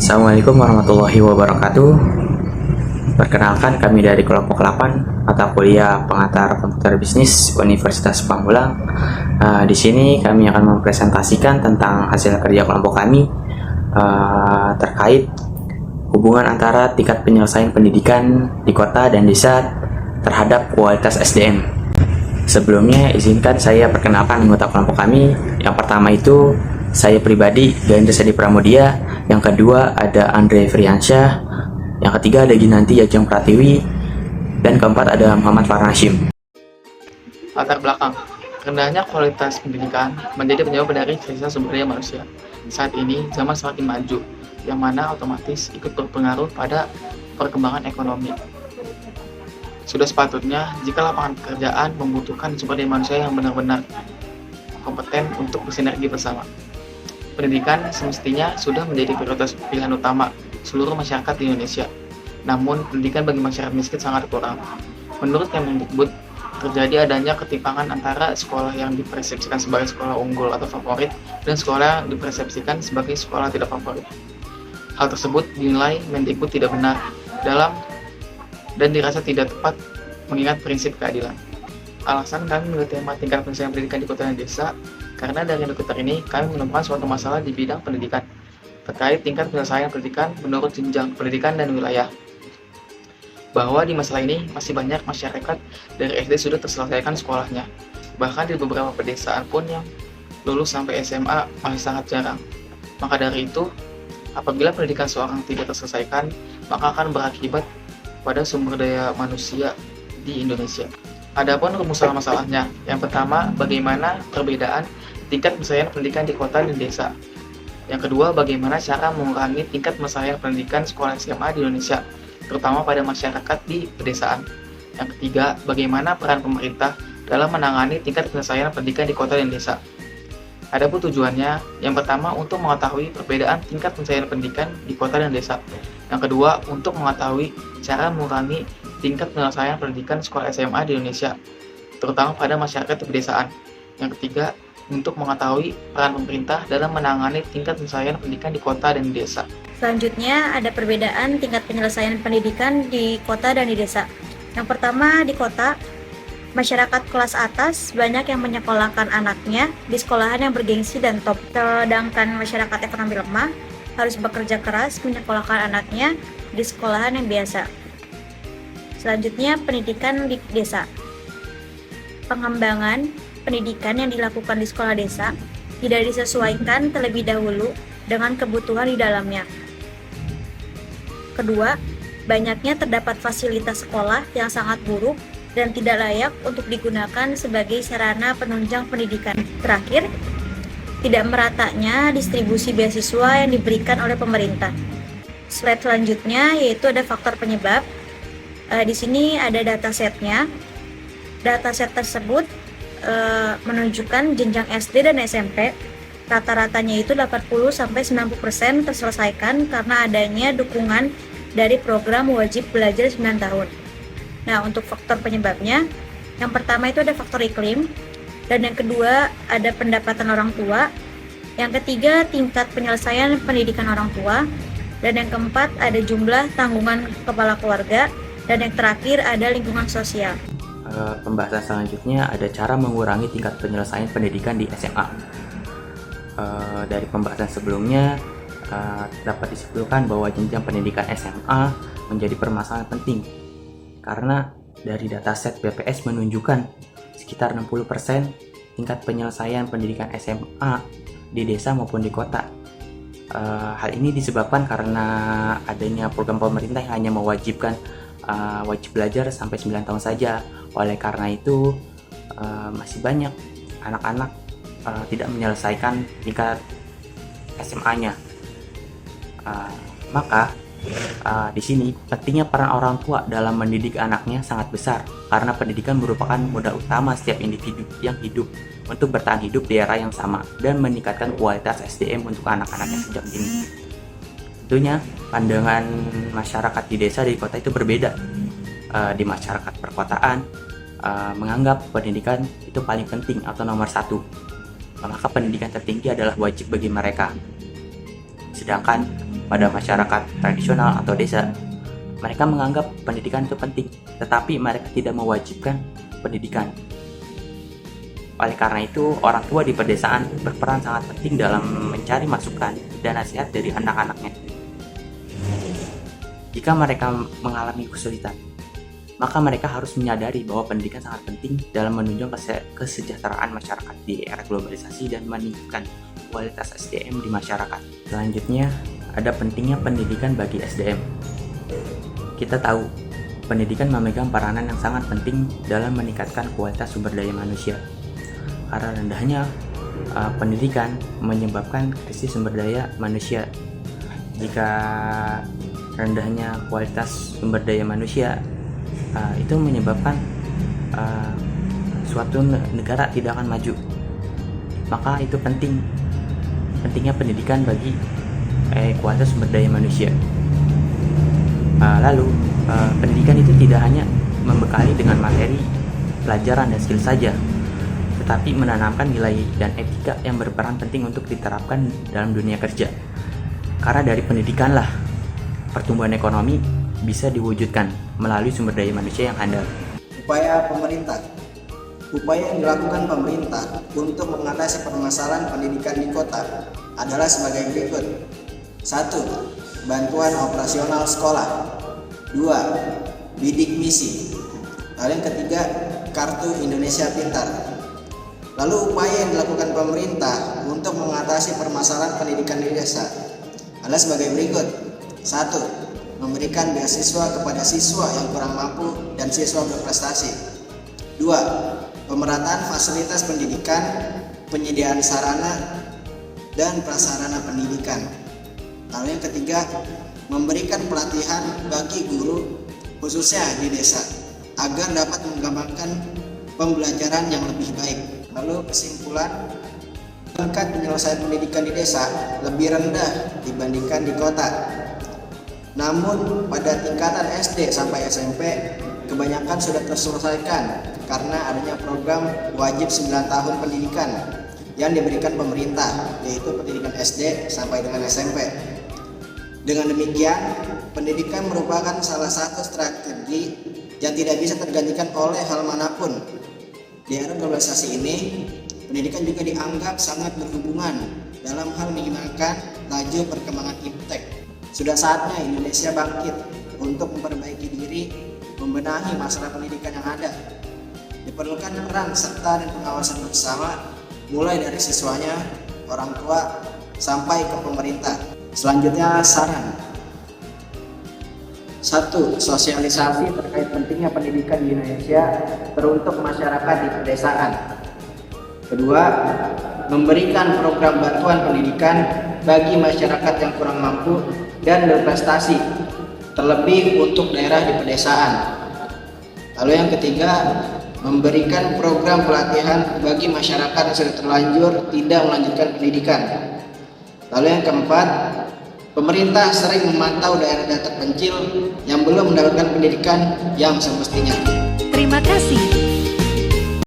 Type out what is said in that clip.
Assalamualaikum warahmatullahi wabarakatuh. Perkenalkan, kami dari kelompok 8 mata kuliah pengantar komputer bisnis Universitas Pamulang. Di sini kami akan mempresentasikan tentang hasil kerja kelompok kami terkait hubungan antara tingkat penyelesaian pendidikan di kota dan desa terhadap kualitas SDM. Sebelumnya, izinkan saya perkenalkan anggota kelompok kami. Yang pertama itu saya pribadi, Gaindra Sadi Pramudia. Yang kedua ada Andre Friansyah. Yang ketiga ada Ginanti Yajeng Pratiwi. Dan keempat ada Muhammad Farnashim. Latar belakang, rendahnya kualitas pendidikan menjadi penyebab dari krisis sumber daya manusia. Saat ini, zaman semakin maju, yang mana otomatis ikut berpengaruh pada perkembangan ekonomi. Sudah sepatutnya jika lapangan pekerjaan membutuhkan sumber daya manusia yang benar-benar kompeten untuk bersinergi bersama. Pendidikan semestinya sudah menjadi prioritas pilihan utama seluruh masyarakat di Indonesia. Namun, pendidikan bagi masyarakat miskin sangat kurang. Menurut Kemendikbud, terjadi adanya ketimpangan antara sekolah yang dipersepsikan sebagai sekolah unggul atau favorit dan sekolah yang dipersepsikan sebagai sekolah tidak favorit. Hal tersebut dinilai Mendikbud tidak benar dalam dan dirasa tidak tepat mengingat prinsip keadilan. Alasan kami memilih tema tingkat penyelesaian pendidikan di kota dan desa karena dari indikator ini kami menemukan suatu masalah di bidang pendidikan terkait tingkat penyelesaian pendidikan menurut jenjang pendidikan dan wilayah. Bahwa di masalah ini masih banyak masyarakat dari SD sudah terselesaikan sekolahnya. Bahkan di beberapa pedesaan pun yang lulus sampai SMA masih sangat jarang. Maka dari itu, apabila pendidikan seorang tidak terselesaikan, maka akan berakibat pada sumber daya manusia di Indonesia. Adapun rumusan masalahnya, yang pertama, bagaimana perbedaan tingkat penyelesaian pendidikan di kota dan desa. Yang kedua, bagaimana cara mengurangi tingkat penyelesaian pendidikan sekolah SMA di Indonesia, terutama pada masyarakat di pedesaan. Yang ketiga, bagaimana peran pemerintah dalam menangani tingkat penyelesaian pendidikan di kota dan desa. Adapun tujuannya, yang pertama untuk mengetahui perbedaan tingkat penyelesaian pendidikan di kota dan desa. Yang kedua, untuk mengetahui cara mengurangi tingkat penyelesaian pendidikan sekolah SMA di Indonesia, terutama pada masyarakat di pedesaan. Yang ketiga, untuk mengetahui peran pemerintah dalam menangani tingkat penyelesaian pendidikan di kota dan di desa. Selanjutnya ada perbedaan tingkat penyelesaian pendidikan di kota dan di desa. Yang pertama, di kota, masyarakat kelas atas banyak yang menyekolahkan anaknya di sekolahan yang bergengsi dan top. Sedangkan masyarakat ekonomi lemah harus bekerja keras menyekolahkan anaknya di sekolahan yang biasa. Selanjutnya, pendidikan di desa. Pengembangan pendidikan yang dilakukan di sekolah desa tidak disesuaikan terlebih dahulu dengan kebutuhan di dalamnya. Kedua, banyaknya terdapat fasilitas sekolah yang sangat buruk dan tidak layak untuk digunakan sebagai sarana penunjang pendidikan. Terakhir, tidak meratanya distribusi beasiswa yang diberikan oleh pemerintah. Slide selanjutnya yaitu ada faktor penyebab. Di sini ada datasetnya. Dataset tersebut menunjukkan jenjang SD dan SMP. Rata-ratanya itu 80-90% terselesaikan karena adanya dukungan dari program wajib belajar 9 tahun. Nah, untuk faktor penyebabnya, yang pertama itu ada faktor iklim, dan yang kedua ada pendapatan orang tua, yang ketiga tingkat penyelesaian pendidikan orang tua, dan yang keempat ada jumlah tanggungan kepala keluarga, dan yang terakhir ada lingkungan sosial. Pembahasan selanjutnya ada cara mengurangi tingkat penyelesaian pendidikan di SMA. Dari pembahasan sebelumnya dapat disimpulkan bahwa jenjang pendidikan SMA menjadi permasalahan penting karena dari dataset BPS menunjukkan sekitar 60% tingkat penyelesaian pendidikan SMA di desa maupun di kota. Hal ini disebabkan karena adanya program pemerintah yang hanya mewajibkan wajib belajar sampai 9 tahun saja. Oleh karena itu masih banyak anak-anak tidak menyelesaikan tingkat SMA-nya. Maka di sini pentingnya peran orang tua dalam mendidik anaknya sangat besar karena pendidikan merupakan modal utama setiap individu yang hidup untuk bertahan hidup di era yang sama dan meningkatkan kualitas SDM untuk anak-anaknya sejak dini. Tentunya pandangan masyarakat di desa dan di kota itu berbeda. Di masyarakat perkotaan menganggap pendidikan itu paling penting atau nomor satu, maka pendidikan tertinggi adalah wajib bagi mereka. Sedangkan pada masyarakat tradisional atau desa, mereka menganggap pendidikan itu penting, tetapi mereka tidak mewajibkan pendidikan. Oleh karena itu, orang tua di pedesaan berperan sangat penting dalam mencari masukan dan nasihat dari anak-anaknya. Jika mereka mengalami kesulitan, maka mereka harus menyadari bahwa pendidikan sangat penting dalam menunjang kesejahteraan masyarakat di era globalisasi dan meningkatkan kualitas SDM di masyarakat. Selanjutnya, ada pentingnya pendidikan bagi SDM. Kita tahu, pendidikan memegang peranan yang sangat penting dalam meningkatkan kualitas sumber daya manusia. Karena rendahnya pendidikan menyebabkan krisis sumber daya manusia. Jika rendahnya kualitas sumber daya manusia, itu menyebabkan suatu negara tidak akan maju. Maka itu pentingnya pendidikan bagi kualitas sumber daya manusia. Lalu pendidikan itu tidak hanya membekali dengan materi, pelajaran, dan skill saja, tetapi menanamkan nilai dan etika yang berperan penting untuk diterapkan dalam dunia kerja. Karena dari pendidikanlah pertumbuhan ekonomi bisa diwujudkan melalui sumber daya manusia yang handal. Upaya yang dilakukan pemerintah untuk mengatasi permasalahan pendidikan di kota adalah sebagai berikut. 1. Bantuan operasional sekolah. 2. Bidik misi. Lalu yang ketiga, Kartu Indonesia Pintar. Lalu upaya yang dilakukan pemerintah untuk mengatasi permasalahan pendidikan di desa adalah sebagai berikut. 1. Memberikan beasiswa kepada siswa yang kurang mampu dan siswa berprestasi. 2. Pemerataan fasilitas pendidikan, penyediaan sarana dan prasarana pendidikan. Lalu yang ketiga, memberikan pelatihan bagi guru khususnya di desa agar dapat mengembangkan pembelajaran yang lebih baik. Lalu kesimpulan, tingkat penyelesaian pendidikan di desa lebih rendah dibandingkan di kota. Namun pada tingkatan SD sampai SMP kebanyakan sudah terselesaikan karena adanya program wajib 9 tahun pendidikan yang diberikan pemerintah, yaitu pendidikan SD sampai dengan SMP. Dengan demikian, pendidikan merupakan salah satu strategi yang tidak bisa tergantikan oleh hal manapun. Di era globalisasi ini, pendidikan juga dianggap sangat berhubungan dalam hal mengembangkan laju perkembangan iptek. Sudah saatnya Indonesia bangkit untuk memperbaiki diri, membenahi masalah pendidikan yang ada. Diperlukan peran serta dan pengawasan bersama, mulai dari siswanya, orang tua, sampai ke pemerintah. Selanjutnya, saran. 1. Sosialisasi terkait pentingnya pendidikan di Indonesia teruntuk masyarakat di pedesaan. 2. Memberikan program bantuan pendidikan bagi masyarakat yang kurang mampu dan berprestasi, terlebih untuk daerah di pedesaan. Lalu yang ketiga, memberikan program pelatihan bagi masyarakat yang sudah terlanjur tidak melanjutkan pendidikan. Lalu yang keempat, pemerintah sering memantau daerah-daerah terpencil yang belum mendapatkan pendidikan yang semestinya. Terima kasih.